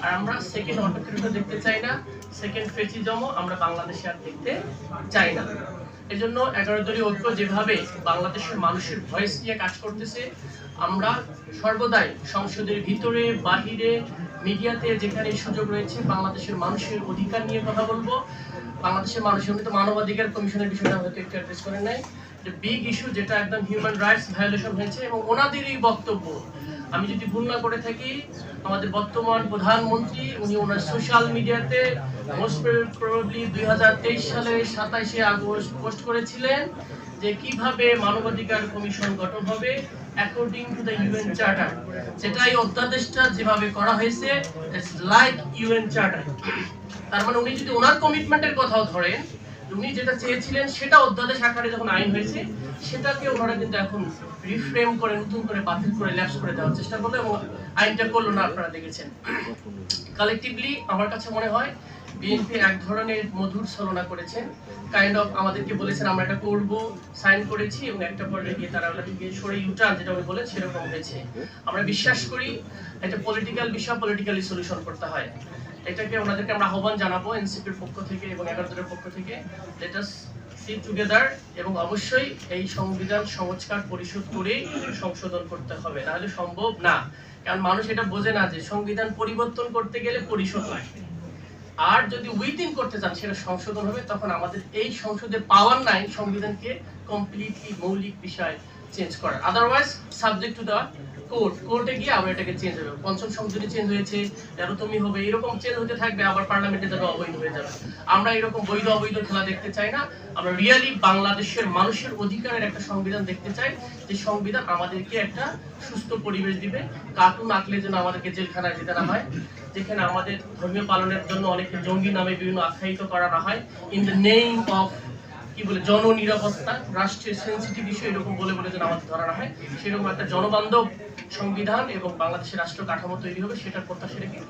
আর আমরা সেকেন্ড অটোক্রেটও দেখতে চাই না, সেকেন্ড ফেসিজমও আমরা বাংলাদেশে আর দেখতে চাই না। এজন্য 11 দলীয় ঐক্য যেভাবে বাংলাদেশের মানুষের ভয়েস নিয়ে কাজ করতেছে, আমরা সর্বদাই সংসদের ভিতরে বাহিরে মিডিয়াতে যেখানে সুযোগ রয়েছে বাংলাদেশের মানুষের অধিকার নিয়ে কথা বলবো। বাংলাদেশের মানুষের মধ্যে মানবাধিকার কমিশনের বিষয়টা হয়তো একটু অ্যাড্রেস করেন নাই, বিগ ইস্যু যেটা একদম হিউম্যান রাইটস ভায়োলেশন হয়েছে এবং ওনাদেরই বক্তব্য। আমি যদি ভুল না করে থাকি, আমাদের বর্তমান প্রধানমন্ত্রী উনি ওনার সোশ্যাল মিডিয়াতে মোস্ট প্রবাবলি 2023 সালের 27শে আগস্ট পোস্ট করেছিলেন যে কিভাবে মানবাধিকার কমিশন গঠন হবে according to the UN charter. যেটা এই অধ্যাদেশটা যেভাবে করা হয়েছে ইটস লাইক ইউএন চার্টার। তার মানে উনি যদি ওনার কমিটমেন্টের কথাও ধরেন, উনি যেটা চেয়েছিলেন সেটা অধ্যাদেশ আকারে যখন আইন হয়েছে সেটাকে ওনারা কিন্তু এখন রিফ্রেম করে নতুন করে বাতিল করে ল্যাপস করে দেওয়ার চেষ্টা করলো এবং আইনটা করলো না। আপনারা দেখেছেন কালেকটিভলি আমার কাছে মনে হয় বিএনপি এক ধরনের মধুর ছলনা করেছেন, কাইন্ড অফ আমাদেরকে বলেছেন আমরা এটা করব, সাইন করেছি এবং একটা পরে গিয়ে তারা ওটাকে সরে ইউটার্ন যেটা উনি বলেন সেরকম হয়েছে। আমরা বিশ্বাস করি এটা পলিটিক্যাল বিষয় পলিটিক্যালি সলিউশন করতে হয়। এটাকে ওনাদেরকে আমরা আহ্বান জানাবো এনসিপির পক্ষ থেকে এবং 11 দলের পক্ষ থেকে, লেট আস সিট টুগেদার এবং অবশ্যই এই সংবিধান সংস্কার পরিশোধ করে সংশোধন করতে হবে, নাহলে সম্ভব না। কারণ মানুষ এটা বোঝে না যে সংবিধান পরিবর্তন করতে গেলে পরিশোধ লাগবে, আর যদি উইথিন করতে চান সেটা সংশোধন হবে। তখন আমাদের এই সংসদে পাওয়ার নাই সংবিধানকে কমপ্লিটলি মৌলিক বিষয় চেঞ্জ করা, আদারওয়াইজ সাবজেক্ট টু দ্য কোর্টে গিয়ে আবার এটাকে চেঞ্জ হবে। পঞ্চম সংশোধনী চেঞ্জ হয়েছে, 13তমই হবে, এরকম চেঞ্জ হতে থাকবে, আবার পার্লামেন্টে যাবে অবৈধ হয়ে যাবে। আমরা এরকম বৈধ অবৈধ খেলা দেখতে চাই না। আমরা রিয়েলি বাংলাদেশের মানুষের অধিকারের একটা সংবিধান দেখতে চাই, যে সংবিধান আমাদেরকে একটা সুস্থ পরিবেশ দিবে। কার্টুন আঁকলে যেন আমাদেরকে জেলখানায় যেতে না হয়, যেখানে আমাদের ধর্মীয় পালনের জন্য অনেকে জঙ্গি নামে বিভিন্ন আখ্যায়িত করা না হয়, ইন দ্য নেম অফ কি বলে জননিরাপত্তা, রাষ্ট্রের সেন্সিটিভ ইস্যু এরকম বলে বলে যেন আমাদের ধরা না হয়, সেরকম একটা জনবান্ধব সংবিধান এবং বাংলাদেশের রাষ্ট্র কাঠামো তৈরি হবে, সেটার প্রত্যাশা রেখে